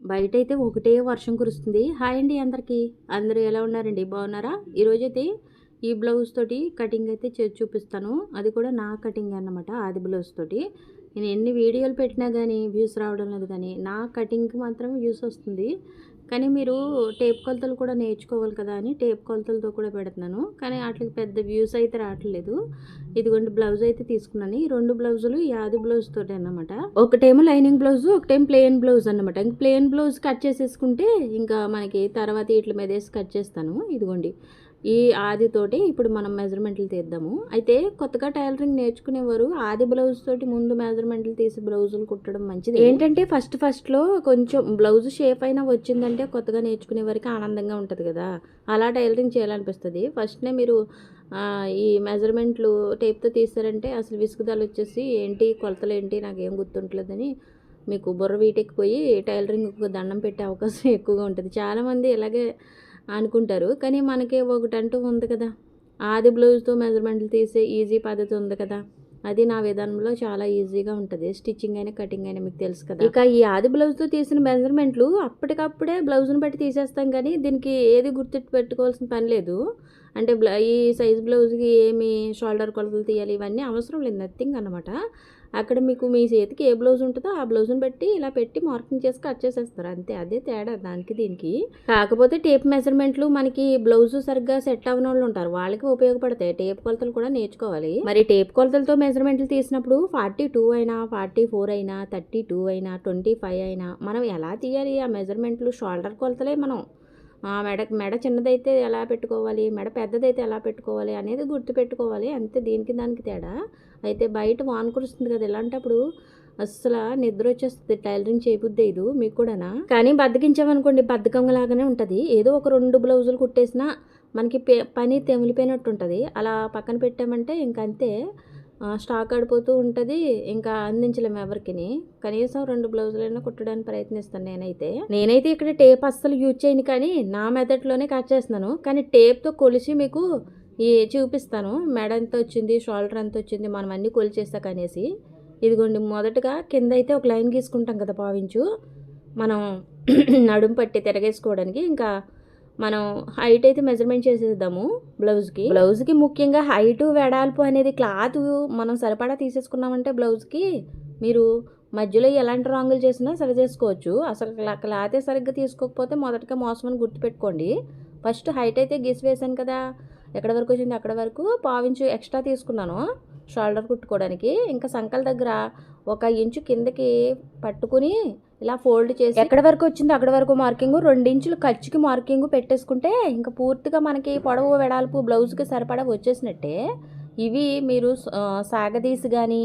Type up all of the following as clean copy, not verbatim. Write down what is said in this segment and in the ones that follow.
బయటైతే ఒకటే వర్షం కురుస్తుంది. హాయ్ అండి అందరికీ. అందరూ ఎలా ఉన్నారండి? బాగున్నారా? ఈరోజైతే ఈ బ్లౌజ్ తోటి కటింగ్ అయితే చేసి చూపిస్తాను. అది కూడా నా కటింగ్ అన్నమాట. ఆది బ్లౌజ్ తోటి. నేను ఎన్ని వీడియోలు పెట్టినా కానీ వ్యూస్ రావడం లేదు కానీ నా కటింగ్కి మాత్రం వ్యూస్ వస్తుంది. కానీ మీరు టేప్ కొలతలు కూడా నేర్చుకోవాలి కదా అని టేప్ కొలతలతో కూడా పెడుతున్నాను. కానీ వాటికి పెద్ద వ్యూస్ అయితే రావట్లేదు. ఇదిగోండి బ్లౌజ్ అయితే తీసుకున్నాను. ఈ 2 బ్లౌజులు ఈ ఆది బ్లౌజ్ తోటి అన్నమాట. ఒకటేమో లైనింగ్ బ్లౌజ్, ఒకటేమో ప్లెయిన్ బ్లౌజ్ అన్నమాట. ఇంక ప్లెయిన్ బ్లౌజ్ కట్ చేసేసుకుంటే ఇంకా మనకి తర్వాత వీటి మీద వేసి కట్ చేస్తాను. ఇదిగోండి ఈ ఆదితోటి ఇప్పుడు మనం మెజర్మెంట్లు తీద్దాము. అయితే కొత్తగా టైలరింగ్ నేర్చుకునేవారు ఆది బ్లౌజ్ తోటి ముందు మెజర్మెంట్లు తీసి బ్లౌజులు కుట్టడం మంచిది. ఏంటంటే ఫస్ట్లో కొంచెం బ్లౌజ్ షేప్ అయినా వచ్చిందంటే కొత్తగా నేర్చుకునే వారికి ఆనందంగా ఉంటుంది కదా, అలా టైలరింగ్ చేయాలనిపిస్తుంది. ఫస్ట్నే మీరు ఈ మెజర్మెంట్లు టేప్తో తీసారంటే అసలు విసుగుదలు వచ్చేసి ఏంటి కొలతలు ఏంటి నాకేం గుర్తుంటలేదని మీకు బుర్ర వీటెక్కిపోయి టైలరింగ్ దండం పెట్టే అవకాశం ఎక్కువగా ఉంటుంది. చాలామంది ఇలాగే అనుకుంటారు. కానీ మనకి ఒకటంటూ ఉంది కదా, ఆది బ్లౌజ్తో మెజర్మెంట్లు తీసే ఈజీ పద్ధతి ఉంది కదా, అది నా విధానంలో చాలా ఈజీగా ఉంటుంది. స్టిచ్చింగ్ అయినా కటింగ్ అయినా మీకు తెలుసు కదా. ఇక ఈ ఆది బ్లౌజ్తో తీసిన మెజర్మెంట్లు అప్పటికప్పుడే బ్లౌజ్ని బట్టి తీసేస్తాం కానీ దీనికి ఏది గుర్తు పెట్టుకోవాల్సిన పని లేదు. అంటే ఈ సైజ్ బ్లౌజ్కి ఏమి షోల్డర్ కొలతలు తీయాలి ఇవన్నీ అవసరం లేదు, నథింగ్ అనమాట. అక్కడ మీకు మీ చేతికి ఏ బ్లౌజ్ ఉంటుందో ఆ బ్లౌజ్ని బట్టి ఇలా పెట్టి మార్కింగ్ చేసి కట్ చేసేస్తారు అంతే. అదే తేడా దానికి దీనికి. కాకపోతే టేప్ మెజర్మెంట్లు మనకి బ్లౌజ్ సరిగ్గా సెట్ అవ్వని వాళ్ళు ఉంటారు, వాళ్ళకి ఉపయోగపడతాయి. టేప్ కొలతలు కూడా నేర్చుకోవాలి. మరి టేప్ కొలతలతో మెజర్మెంట్లు తీసినప్పుడు 42 అయినా 44 అయినా 32 అయినా 25 అయినా మనం ఎలా తీయాలి ఆ మెజర్మెంట్లు షోల్డర్ కొలతలే మనం మెడ చిన్నదైతే ఎలా పెట్టుకోవాలి, మెడ పెద్దదైతే ఎలా పెట్టుకోవాలి అనేది గుర్తుపెట్టుకోవాలి అంతే. దీనికి దానికి తేడా. అయితే బయట వాన కురుస్తుంది కదా, ఇలాంటప్పుడు అస్సలు నిద్ర వచ్చేస్తుంది, టైలరింగ్ చేయబుద్ది ఇది మీకు కూడానా. కానీ బద్దకించామనుకోండి బద్ధకం లాగానే ఉంటుంది. ఏదో ఒక 2 బ్లౌజులు కుట్టేసినా మనకి పని తెమిలిపోయినట్టు ఉంటుంది. అలా పక్కన పెట్టామంటే ఇంకంతే, స్టాక్ ఆడిపోతూ ఉంటుంది. ఇంకా అందించలేము ఎవరికి. కనీసం 2 బ్లౌజులైనా కుట్టడానికి ప్రయత్నిస్తాను నేనైతే ఇక్కడ టేప్ అస్సలు యూజ్ చేయను కానీ నా మెథడ్లోనే కట్ చేస్తున్నాను. కానీ టేప్తో కొలిచి మీకు చూపిస్తాను మెడ ఎంత వచ్చింది, షోల్డర్ ఎంత వచ్చింది, మనం అన్నీ కొలిచేస్తాక అనేసి. ఇదిగోండి మొదటగా కింద అయితే ఒక లైన్ గీసుకుంటాం కదా పావించు, మనం నడుము పట్టి తిరగేసుకోవడానికి. ఇంకా మనం హైట్ అయితే మెజర్మెంట్ చేసేద్దాము. బ్లౌజ్కి ముఖ్యంగా హైటు వెడల్పు అనేది క్లాత్ మనం సరిపడా తీసేసుకున్నామంటే బ్లౌజ్కి మీరు మధ్యలో ఎలాంటి రాంగులు చేసినా సరి చేసుకోవచ్చు. అసలు క్లాతే సరిగ్గా తీసుకోకపోతే మొదటగా మోసం అని గుర్తుపెట్టుకోండి. ఫస్ట్ హైట్ అయితే గీసి వేసాను కదా, ఎక్కడ వరకు వచ్చింది అక్కడ వరకు పావించు ఎక్స్ట్రా తీసుకున్నాను షోల్డర్ కుట్టుకోవడానికి. ఇంకా సంకల దగ్గర 1 ఇంచు కిందకి పట్టుకుని ఇలా ఫోల్డ్ చేసి ఎక్కడ వరకు వచ్చిందో అక్కడ వరకు మార్కింగ్, 2 ఇంచులు ఖర్చుకి మార్కింగ్ పెట్టేసుకుంటే ఇంకా పూర్తిగా మనకి పొడవు వెడల్పు బ్లౌజ్కి సరిపడా వచ్చేసినట్టే. ఇవి మీరు సాగదీసి కానీ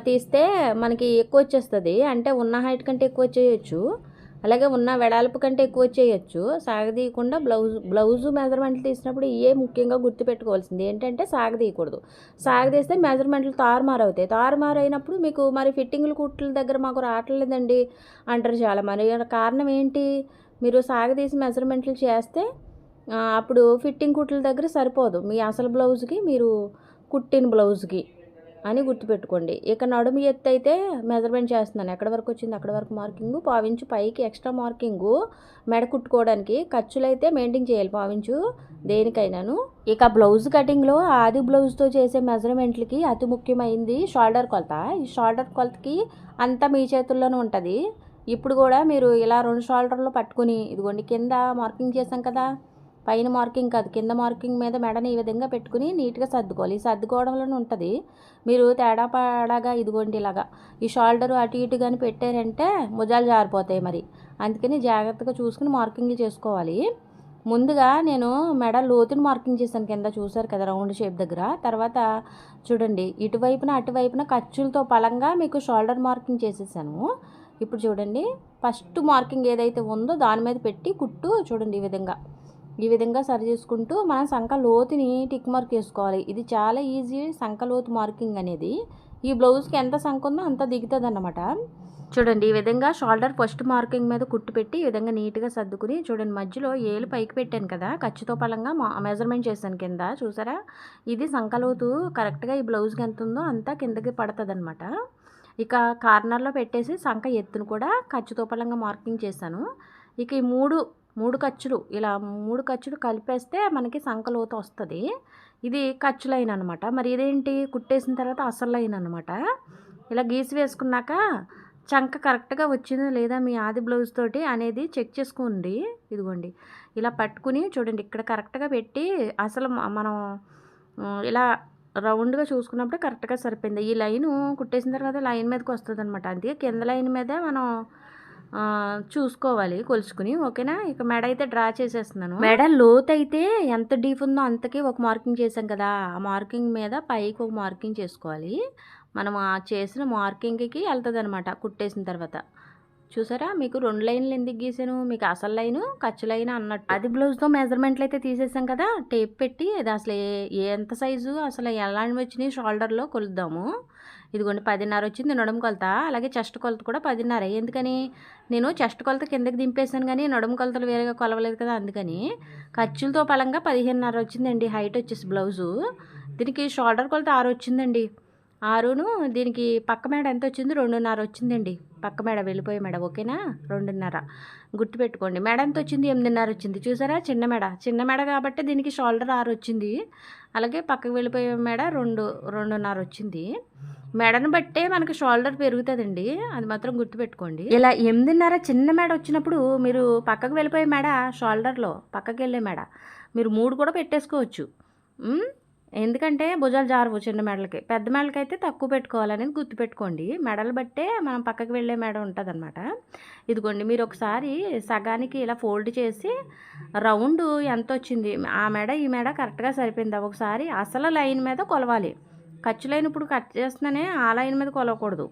తీస్తే మనకి ఎక్కువ వచ్చేస్తుంది. అంటే ఉన్న హైట్ కంటే ఎక్కువ వచ్చేయచ్చు, అలాగే ఉన్న వెడల్పు కంటే ఎక్కువ వచ్చేయచ్చు. సాగదీయకుండా బ్లౌజు మెజర్మెంట్లు తీసినప్పుడు ముఖ్యంగా గుర్తుపెట్టుకోవాల్సింది ఏంటంటే సాగదీయకూడదు. సాగదీస్తే మెజర్మెంట్లు తారుమారు అవుతాయి. తారుమారు అయినప్పుడు మీకు మరి ఫిట్టింగ్లు కుట్ల దగ్గర మాకు రావట్లేదండి అంటారు చాలా. మరి కారణం ఏంటి, మీరు సాగదీసి మెజర్మెంట్లు చేస్తే అప్పుడు ఫిట్టింగ్ కుట్ల దగ్గర సరిపోదు మీ అసలు బ్లౌజ్కి, మీరు కుట్టిన బ్లౌజ్కి అని గుర్తుపెట్టుకోండి. ఇక నడుము ఎత్తు అయితే మెజర్మెంట్ చేస్తున్నాను, ఎక్కడ వరకు వచ్చింది అక్కడ వరకు మార్కింగు, పావించు పైకి ఎక్స్ట్రా మార్కింగు మెడ కుట్టుకోవడానికి. ఖర్చులు అయితే మెయింటైన్ చేయాలి పావించు దేనికైనాను. ఇక బ్లౌజ్ కటింగ్లో ఆది బ్లౌజ్తో చేసే మెజర్మెంట్లకి అతి ముఖ్యమైనది షోల్డర్ కొలత. ఈ షోల్డర్ కొలతకి అంతా మీ చేతుల్లోనే ఉంటుంది. ఇప్పుడు కూడా మీరు ఇలా 2 షోల్డర్లు పట్టుకుని ఇదిగోండి కింద మార్కింగ్ చేసాం కదా, పైన మార్కింగ్ కాదు కింద మార్కింగ్ మీద మెడని ఈ విధంగా పెట్టుకుని నీట్గా సర్దుకోవాలి. ఈ సర్దుకోవడంలోనే ఉంటుంది. మీరు తేడా పాడాగా ఇదిగోండి ఇలాగా ఈ షోల్డర్ అటు ఇటు కానీ పెట్టారంటే భుజాలు జారిపోతాయి. మరి అందుకని జాగ్రత్తగా చూసుకుని మార్కింగ్లు చేసుకోవాలి. ముందుగా నేను మెడ లోతుని మార్కింగ్ చేశాను కింద, చూసారు కదా రౌండ్ షేప్ దగ్గర. తర్వాత చూడండి ఇటువైపున అటువైపున ఖర్చులతో పలంగా మీకు షోల్డర్ మార్కింగ్ చేసేసాను. ఇప్పుడు చూడండి ఫస్ట్ మార్కింగ్ ఏదైతే ఉందో దాని మీద పెట్టి కుట్టు చూడండి ఈ విధంగా సరి చేసుకుంటూ మనం సంక లోతుని టిక్ మార్క్ చేసుకోవాలి. ఇది చాలా ఈజీ సంక లోతు మార్కింగ్ అనేది. ఈ బ్లౌజ్కి ఎంత సంక ఉందో అంత దిగుతుంది అన్నమాట. చూడండి ఈ విధంగా షోల్డర్ ఫస్ట్ మార్కింగ్ మీద కుట్టు పెట్టి ఈ విధంగా నీట్గా సర్దుకుని చూడండి మధ్యలో ఏలు పైకి పెట్టాను కదా, ఖర్చుతో పలంగా మెజర్మెంట్ చేశాను కింద, చూసారా. ఇది సంకలోతు కరెక్ట్గా ఈ బ్లౌజ్కి ఎంత ఉందో అంతా కిందకి పడుతుంది అనమాట. ఇక కార్నర్లో పెట్టేసి సంక ఎత్తును కూడా ఖర్చుతో పలంగా మార్కింగ్ చేశాను. ఇక ఈ మూడు ఖర్చులు ఇలా 3 ఖర్చులు కలిపేస్తే మనకి సంక లోతు వస్తుంది. ఇది ఖర్చు లైన్ అనమాట. మరి ఇదేంటి కుట్టేసిన తర్వాత అసలు లైన్ అనమాట. ఇలా గీసి వేసుకున్నాక చంక కరెక్ట్గా వచ్చిందా లేదా మీ ఆది బ్లౌజ్ తోటి అనేది చెక్ చేసుకోండి. ఇదిగోండి ఇలా పట్టుకుని చూడండి, ఇక్కడ కరెక్ట్గా పెట్టి అసలు మనం ఇలా రౌండ్గా చూసుకున్నప్పుడు కరెక్ట్గా సరిపోయింది. ఈ లైను కుట్టేసిన తర్వాత లైన్ మీదకి వస్తుంది అనమాట. అందుకే కింద లైన్ మీదే మనం చూసుకోవాలి కొలుచుకుని. ఓకేనా. ఇక మెడ అయితే డ్రా చేసేస్తున్నాను. మెడ లోతు అయితే ఎంత డీప్ ఉందో అంతకి ఒక మార్కింగ్ చేసాం కదా, ఆ మార్కింగ్ మీద పైకి ఒక మార్కింగ్ చేసుకోవాలి. మనం ఆ చేసిన మార్కింగ్కి వెళ్తుంది అనమాట కుట్టేసిన తర్వాత. చూసారా, మీకు 2 లైన్లు ఎందుకు గీసాను, మీకు అసలు లైను ఖర్చు లైన్ అన్నట్టు. అది బ్లౌజ్తో మెజర్మెంట్లు అయితే తీసేసాం కదా, టేప్ పెట్టి అది అసలు ఎంత సైజు అసలు ఎలాంటివి వచ్చినాయి షోల్డర్లో కొలుద్దాము. ఇదిగోండి 10.5 వచ్చింది నడుము కొలత. అలాగే చెస్ట్ కొలత కూడా 10.5. ఎందుకని నేను చెస్ట్ కొలత కిందకి దింపేసాను కానీ నడుము కొలతలు వేరేగా కొలవలేదు కదా, అందుకని ఖర్చులతో పలంగా 15.5 వచ్చిందండి హైట్ వచ్చేసి బ్లౌజు. దీనికి షోల్డర్ కొలత 6 వచ్చిందండి. 6ను దీనికి పక్క మేడ ఎంత వచ్చింది, 2.5 వచ్చిందండి. పక్క మేడ వెళ్ళిపోయే మేడ. ఓకేనా, 2.5 గుర్తుపెట్టుకోండి. మేడ ఎంత వచ్చింది, 8.5 వచ్చింది. చూసారా, చిన్న మేడ కాబట్టి దీనికి షోల్డర్ 6 వచ్చింది. అలాగే పక్కకు వెళ్ళిపోయే మేడ 2.5 వచ్చింది. మెడను బట్టే మనకి షోల్డర్ పెరుగుతుందండి, అది మాత్రం గుర్తుపెట్టుకోండి. ఇలా 8.5 చిన్న మేడ వచ్చినప్పుడు మీరు పక్కకు వెళ్ళిపోయే మేడ షోల్డర్లో పక్కకి వెళ్ళే మేడ మీరు 3 కూడా పెట్టేసుకోవచ్చు. ఎందుకంటే భుజాలు జారవు చిన్న మెడలకి. పెద్ద మెడలకి అయితే తక్కువ పెట్టుకోవాలనేది గుర్తుపెట్టుకోండి. మెడలు బట్టే మనం పక్కకి వెళ్ళే మెడ ఉంటుంది అనమాట. ఇదిగోండి మీరు ఒకసారి సగానికి ఇలా ఫోల్డ్ చేసి రౌండ్ ఎంత వచ్చింది, ఆ మెడ ఈ మెడ కరెక్ట్గా సరిపోయిందా ఒకసారి అసలు లైన్ మీద కొలవాలి. ఖర్చు లైన్ ఇప్పుడు కట్ చేస్తున్నానే ఆ లైన్ మీద కొలవకూడదు.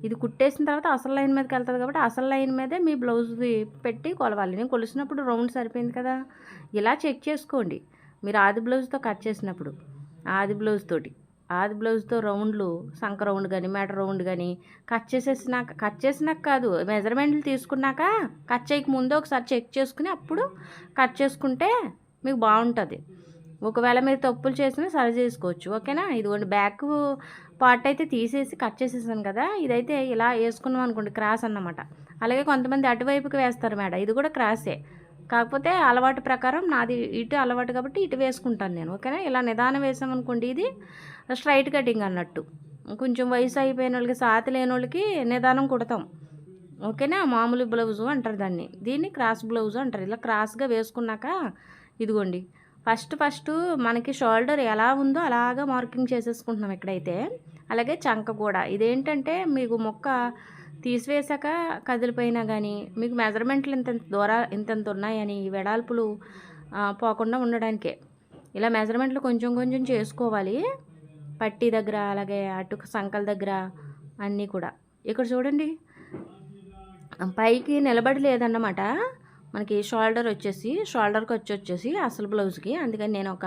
ఇది కుట్టేసిన తర్వాత అసలు లైన్ మీదకి వెళ్తుంది కాబట్టి అసలు లైన్ మీదే మీ బ్లౌజ్ది పెట్టి కొలవాలి. నేను కొలిసినప్పుడు రౌండ్ సరిపోయింది కదా, ఇలా చెక్ చేసుకోండి మీరు ఆది బ్లౌజ్తో కట్ చేసినప్పుడు. ఆది బ్లౌజ్తో రౌండ్లు సంక రౌండ్ కానీ మెడ రౌండ్ కానీ కట్ చేసినాక కాదు, మెజర్మెంట్లు తీసుకున్నాక కట్ చేయక ముందు ఒకసారి చెక్ చేసుకుని అప్పుడు కట్ చేసుకుంటే మీకు బాగుంటుంది. ఒకవేళ మీరు తప్పులు చేసినా సరి చేసుకోవచ్చు. ఓకేనా. ఇదిగోండి బ్యాక్ పార్ట్ అయితే తీసేసి కట్ చేసేసాను కదా, ఇదైతే ఇలా వేసుకున్నాం అనుకోండి క్రాస్ అన్నమాట. అలాగే కొంతమంది అటువైపుకి వేస్తారు మేడ, ఇది కూడా క్రాసే, కాకపోతే అలవాటు ప్రకారం నాది ఇటు అలవాటు కాబట్టి ఇటు వేసుకుంటాను నేను. ఓకేనా. ఇలా నిదానం వేసామనుకోండి ఇది స్ట్రైట్ కటింగ్ అన్నట్టు. కొంచెం వయసు అయిపోయిన వాళ్ళకి సాతి లేని వాళ్ళకి నిదానం కుడతాం. ఓకేనా. మామూలు బ్లౌజు అంటారు దాన్ని, దీన్ని క్రాస్ బ్లౌజు అంటారు. ఇలా క్రాస్గా వేసుకున్నాక ఇదిగోండి ఫస్ట్ మనకి షోల్డర్ ఎలా ఉందో అలాగా మార్కింగ్ చేసేసుకుంటున్నాం ఇక్కడైతే. అలాగే చంక కూడా ఇదేంటంటే మీకు మొక్క తీసివేసాక కదిలిపోయినా కానీ మీకు మెజర్మెంట్లు ఇంతంత ఉన్నాయని వెడల్పులు పోకుండా ఉండడానికే ఇలా మెజర్మెంట్లు కొంచెం చేసుకోవాలి. పట్టీ దగ్గర అలాగే అటు సంకల దగ్గర అన్నీ కూడా. ఇక్కడ చూడండి పైకి నిలబడి లేదన్నమాట మనకి షోల్డర్ ఖర్చు వచ్చేసి అసలు బ్లౌజ్కి. అందుకని నేను ఒక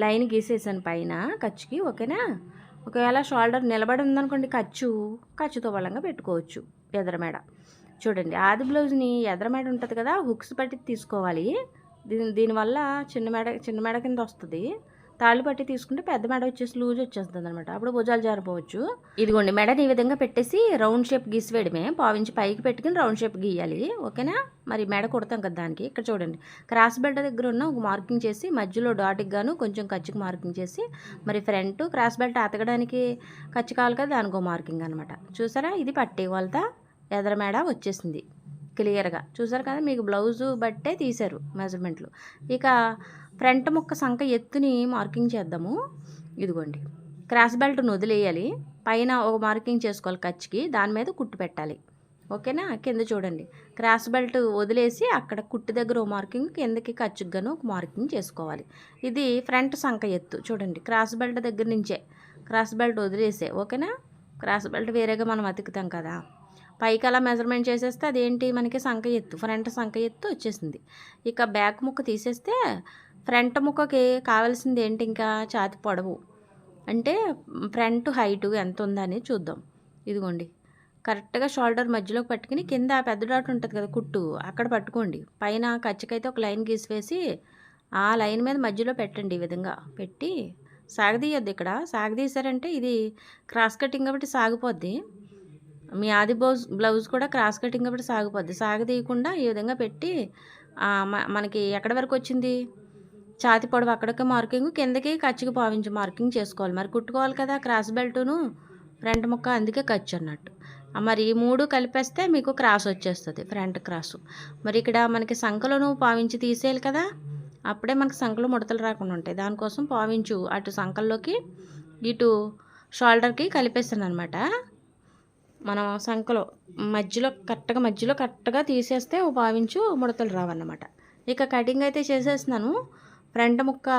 లైన్ గీసేసాను పైన ఖర్చుకి. ఓకేనా. ఒకవేళ షోల్డర్ నిలబడి ఉందనుకోండి ఖర్చుతో బలంగా పెట్టుకోవచ్చు. ఎదరమేడ చూడండి, ఆది బ్లౌజ్ని ఎదరమేడ ఉంటుంది కదా, హుక్స్ పట్టి తీసుకోవాలి. దీనివల్ల చిన్న మేడ కింద వస్తుంది. తాళ్ళు పట్టి తీసుకుంటే పెద్ద మెడ వచ్చేసి లూజ్ వచ్చేస్తుంది అనమాట, అప్పుడు భుజాలు జారిపోవచ్చు. ఇదిగోండి మెడని ఈ విధంగా పెట్టేసి రౌండ్ షేప్ గీసి వేయడమే. పావించి పైకి పెట్టుకుని రౌండ్ షేప్ గీయాలి. ఓకేనా. మరి మెడ కుడతాం కదా దానికి. ఇక్కడ చూడండి క్రాస్ బెల్ట్ దగ్గర ఉన్న ఒక మార్కింగ్ చేసి మధ్యలో డాట్కి గాను కొంచెం ఖర్చుకి మార్కింగ్ చేసి, మరి ఫ్రంట్ క్రాస్ బెల్ట్ అతకడానికి ఖర్చు కావాలి కదా, దానికో మార్కింగ్ అనమాట. చూసారా, ఇది పట్టే కొలత ఎదర మెడ వచ్చేసింది క్లియర్గా. చూసారు కదా, మీకు బ్లౌజు బట్టే తీశారు మెజర్మెంట్లు. ఇక ఫ్రంట్ ముక్క సంక ఎత్తుని మార్కింగ్ చేద్దాము. ఇదిగోండి క్రాస్ బెల్ట్ను వదిలేయాలి, పైన ఒక మార్కింగ్ చేసుకోవాలి ఖర్చుకి, దాని మీద కుట్టు పెట్టాలి. ఓకేనా. కింద చూడండి క్రాస్ బెల్ట్ వదిలేసి అక్కడ కుట్టు దగ్గర ఒక మార్కింగ్, కిందకి ఖర్చుకి గాను ఒక మార్కింగ్ చేసుకోవాలి. ఇది ఫ్రంట్ సంక ఎత్తు. చూడండి క్రాస్ బెల్ట్ దగ్గర నుంచే క్రాస్ బెల్ట్ వదిలేసే. ఓకేనా. క్రాస్ బెల్ట్ వేరేగా మనం అతుకుతాం కదా, పైకి అలా మెజర్మెంట్ చేసేస్తే అదేంటి మనకి సంక ఎత్తు, ఫ్రంట్ సంక ఎత్తు వచ్చేసింది. ఇక బ్యాక్ ముక్క తీసేస్తే ఫ్రంట్ ముక్కకి కావాల్సింది ఏంటి, ఇంకా ఛాతి పొడవు అంటే ఫ్రంట్ హైటు ఎంత ఉందని చూద్దాం. ఇదిగోండి కరెక్ట్గా షోల్డర్ మధ్యలోకి పట్టుకుని కింద పెద్ద డాట్ ఉంటుంది కదా కుట్టు, అక్కడ పట్టుకోండి. పైన ఖర్చుకైతే ఒక లైన్ గీసివేసి ఆ లైన్ మీద మధ్యలో పెట్టండి. ఈ విధంగా పెట్టి సాగదీయొద్దు. ఇక్కడ సాగదీశారంటే ఇది క్రాస్ కటింగ్ కాబట్టి సాగిపోద్ది. మీ ఆది బ్లౌజ్ కూడా క్రాస్ కటింగ్ కాబట్టి సాగిపోద్ది. సాగదీయకుండా ఈ విధంగా పెట్టి మనకి ఎక్కడి వరకు వచ్చింది, ఛాతి పొడవు అక్కడికి మార్కింగ్, కిందకి ఖర్చుకి పావించి మార్కింగ్ చేసుకోవాలి. మరి కుట్టుకోవాలి కదా క్రాస్ బెల్టును ఫ్రంట్ ముక్క, అందుకే ఖర్చు అన్నట్టు. మరి ఈ 3 కలిపేస్తే మీకు క్రాస్ వచ్చేస్తుంది, ఫ్రంట్ క్రాసు. మరి ఇక్కడ మనకి సంకలను పావించి తీసేయాలి కదా, అప్పుడే మనకి సంకలు ముడతలు రాకుండా ఉంటాయి. దానికోసం పావించు అటు సంకల్లోకి ఇటు షోల్డర్కి కలిపేస్తాను అనమాట. మనం సంకలో మధ్యలో కరెక్ట్గా తీసేస్తే పావించు ముడతలు రావన్నమాట. ఇక కటింగ్ అయితే చేసేస్తున్నాను. ఫ్రంట్ ముక్క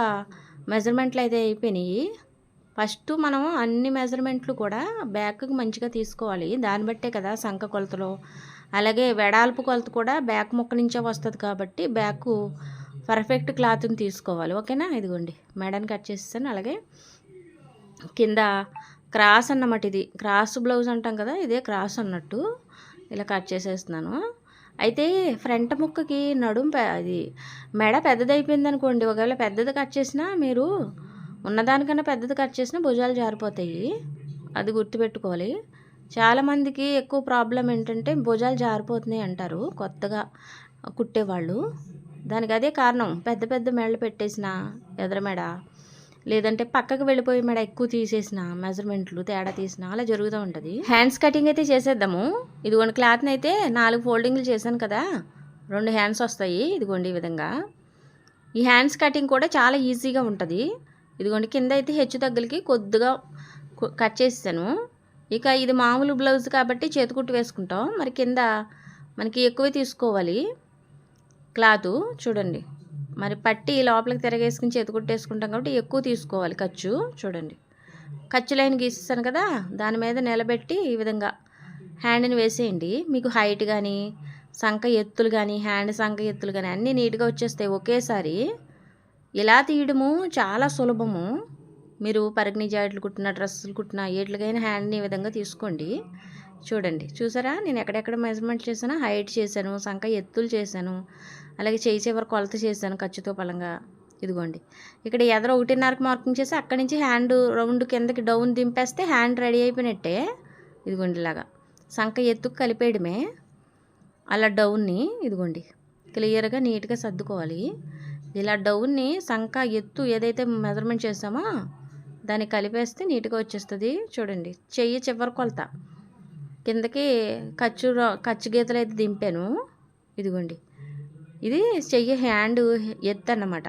మెజర్మెంట్లు అయితే అయిపోయినాయి. ఫస్ట్ మనం అన్ని మెజర్మెంట్లు కూడా బ్యాక్కి మంచిగా తీసుకోవాలి. దాన్ని బట్టే కదా సంక కొలతలు. అలాగే వెడల్పు కొలత కూడా బ్యాక్ ముక్క నుంచే వస్తుంది కాబట్టి బ్యాక్ పర్ఫెక్ట్ క్లాత్ని తీసుకోవాలి. ఓకేనా? ఇదిగోండి మెడని కట్ చేసేసాను. అలాగే కింద క్రాస్ అన్నమాట, ఇది క్రాస్ బ్లౌజ్ అంటాం కదా, ఇదే క్రాస్ అన్నట్టు ఇలా కట్ చేసేస్తున్నాను. అయితే ఫ్రంట్ ముక్కకి అది మెడ పెద్దది అయిపోయింది అనుకోండి, ఒకవేళ పెద్దది కట్ చేసినా, మీరు ఉన్నదానికన్నా పెద్దది కట్ చేసినా భుజాలు జారిపోతాయి. అది గుర్తుపెట్టుకోవాలి. చాలామందికి ఎక్కువ ప్రాబ్లం ఏంటంటే భుజాలు జారిపోతున్నాయి అంటారు కొత్తగా కుట్టేవాళ్ళు. దానికి అదే కారణం. పెద్ద పెద్ద మెడలు పెట్టేసిన ఎదర మెడ, లేదంటే పక్కకు వెళ్ళిపోయి మెడ ఎక్కువ తీసేసిన, మెజర్మెంట్లు తేడా తీసిన, అలా జరుగుతూ ఉంటుంది. హ్యాండ్స్ కటింగ్ అయితే చేసేద్దాము. ఇదిగోండి క్లాత్ని అయితే 4 ఫోల్డింగ్లు చేశాను కదా, 2 హ్యాండ్స్ వస్తాయి. ఇదిగోండి ఈ విధంగా. ఈ హ్యాండ్స్ కటింగ్ కూడా చాలా ఈజీగా ఉంటుంది. ఇదిగోండి కింద అయితే హెచ్చు తగ్గులకి కొద్దిగా కట్ చేసాను. ఇక ఇది మామూలు బ్లౌజ్ కాబట్టి చేతికుట్టు వేసుకుంటాం. మరి కింద మనకి ఎక్కువ తీసుకోవాలి క్లాతు. చూడండి, మరి పట్టి లోపలికి తిరగేసుకుని చేతికుట్టేసుకుంటాం కాబట్టి ఎక్కువ తీసుకోవాలి ఖర్చు. చూడండి, ఖర్చు లైన్ గీసేసాను కదా, దాని మీద నిలబెట్టి ఈ విధంగా హ్యాండ్ని వేసేయండి. మీకు హైట్ కానీ సంక ఎత్తులు కానీ హ్యాండ్ సంక ఎత్తులు కానీ అన్నీ నీట్గా వచ్చేస్తాయి ఒకేసారి. ఇలా తీయడము చాలా సులభము. మీరు పరిగిణి జాకెట్లు కుట్టిన, డ్రెస్సులు కుట్టిన, ఏట్లకైనా హ్యాండ్ని ఈ విధంగా తీసుకోండి. చూడండి, చూసారా నేను ఎక్కడెక్కడ మెజర్మెంట్ చేశాను, హైట్ చేశాను, సంక ఎత్తులు చేశాను, అలాగే చేయి చివరి కొలత చేశాను ఖర్చుతో పలంగా. ఇదిగోండి ఇక్కడ ఎదర 1.5కి మార్కింగ్ చేసి అక్కడి నుంచి హ్యాండ్ రౌండ్ కిందకి డౌన్ దింపేస్తే హ్యాండ్ రెడీ అయిపోయినట్టే. ఇదిగోండి ఇలాగా సంక ఎత్తుకు కలిపేయడమే. అలా డౌన్ని ఇదిగోండి క్లియర్గా నీట్గా సర్దుకోవాలి. ఇలా డౌన్ని సంక ఎత్తు ఏదైతే మెజర్మెంట్ చేసామో దాన్ని కలిపేస్తే నీట్గా వచ్చేస్తుంది. చూడండి, చెయ్యి చివరి కొలత కిందకి ఖర్చు గీతలు అయితే దింపాను. ఇదిగోండి ఇది చెయ్యి హ్యాండ్ ఎత్తు అన్నమాట.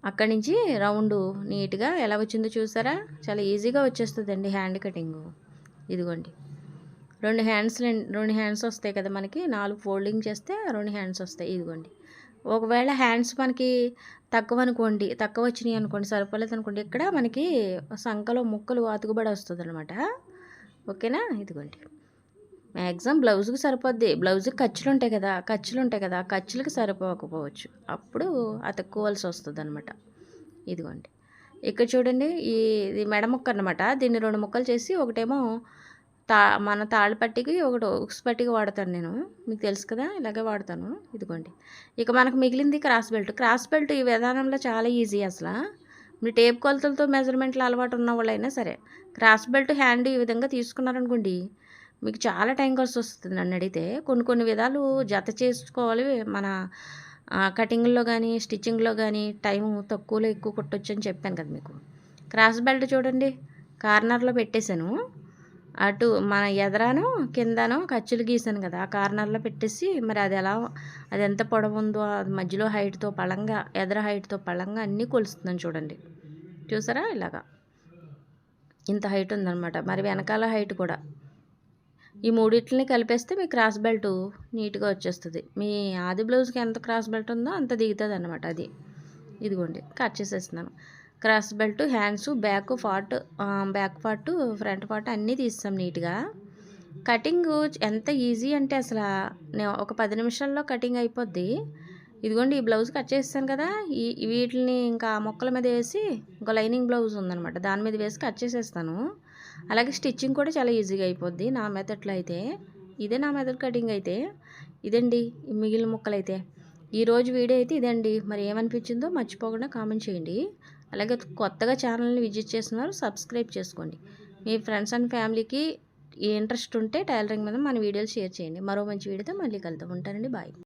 అక్కడి నుంచి రౌండ్ నీట్గా ఎలా వచ్చిందో చూసారా, చాలా ఈజీగా వచ్చేస్తుందండి హ్యాండ్ కటింగు. ఇదిగోండి 2 హ్యాండ్స్ వస్తాయి కదా మనకి, 4 ఫోల్డింగ్ చేస్తే 2 హ్యాండ్స్ వస్తాయి. ఇదిగోండి ఒకవేళ హ్యాండ్స్ మనకి తక్కువ వచ్చినాయి అనుకోండి, సరిపోలేదు అనుకోండి, ఇక్కడ మనకి సంకలో ముక్కలు అతుకుబడి వస్తుంది అనమాట. ఓకేనా? ఇదిగోండి మ్యాక్సిమం బ్లౌజ్కి సరిపోద్ది. బ్లౌజ్కి ఖర్చులు ఉంటాయి కదా, ఖర్చులకి సరిపోకపోవచ్చు, అప్పుడు అతుక్కోవాల్సి వస్తుంది అనమాట. ఇదిగోండి ఇక్కడ చూడండి, ఇది మెడ ముక్క అనమాట. దీన్ని 2 ముక్కలు చేసి ఒకటేమో మన తాళ్ళపట్టికి, ఒకటి ఉక్స్ పట్టికి వాడతాను నేను, మీకు తెలుసు కదా, ఇలాగే వాడతాను. ఇదిగోండి ఇక మనకు మిగిలింది క్రాస్ బెల్ట్. ఈ విధానంలో చాలా ఈజీ అసలు. మీరు టేప్ కొలతలతో మెజర్మెంట్లు అలవాటు ఉన్న వాళ్ళైనా సరే క్రాస్ బెల్ట్ హ్యాండ్ ఈ విధంగా తీసుకున్నారనుకోండి, మీకు చాలా టైం ఖర్చు వస్తుంది. నన్ను అడిగితే కొన్ని విధాలు జత చేసుకోవాలి. మన కటింగ్లో కానీ స్టిచ్చింగ్లో కానీ టైం తక్కువలో ఎక్కువ కుట్టొచ్చు అని చెప్పాను కదా మీకు. క్రాస్ బెల్ట్ చూడండి కార్నర్లో పెట్టేశాను. అటు మన ఎదరాను కిందను ఖర్చులు గీసాను కదా, ఆ కార్నర్లో పెట్టేసి మరి అది ఎంత పొడవు ఉందో అది మధ్యలో హైట్తో పళంగా, ఎదర హైట్తో పళంగా అన్నీ కొలుస్తున్నాను. చూడండి, చూసారా ఇలాగా ఇంత హైట్ ఉందన్నమాట. మరి వెనకాల హైట్ కూడా, ఈ మూడిట్లని కలిపేస్తే మీ క్రాస్ బెల్ట్ నీట్గా వచ్చేస్తుంది. మీ ఆది బ్లౌజ్కి ఎంత క్రాస్ బెల్ట్ ఉందో అంత దిగుతుంది అనమాట. అది ఇదిగోండి కట్ చేసేస్తున్నాను. Cross belt, hands, back part, front part అన్నీ తీస్తాం నీట్గా. కటింగ్ ఎంత ఈజీ అంటే అసలు ఒక 10 నిమిషాల్లో కటింగ్ అయిపోద్ది. ఇదిగోండి ఈ బ్లౌజ్ కట్ చేస్తాను కదా, వీటిని ఇంకా మొక్కల మీద వేసి, ఇంకో లైనింగ్ బ్లౌజ్ ఉందనమాట దాని మీద వేసి కట్ చేసేస్తాను. అలాగే స్టిచ్చింగ్ కూడా చాలా ఈజీగా అయిపోద్ది నా మెథడ్లో అయితే. ఇదే నా మెథడ్ కటింగ్ అయితే. ఇదండి మిగిలిన ముక్కలు అయితే. ఈరోజు వీడియో అయితే ఇదండి. మరి ఏమనిపించిందో మర్చిపోకుండా కామెంట్ చేయండి. అలాగే కొత్తగా ఛానల్ని విజిట్ చేస్తున్నారు, సబ్స్క్రైబ్ చేసుకోండి. మీ ఫ్రెండ్స్ అండ్ ఫ్యామిలీకి ఇంట్రెస్ట్ ఉంటే టైలరింగ్ మీద మన వీడియోలు షేర్ చేయండి. మరో మంచి వీడియోతో మళ్ళీ కలుద్దాం. ఉంటానండి. బాయ్.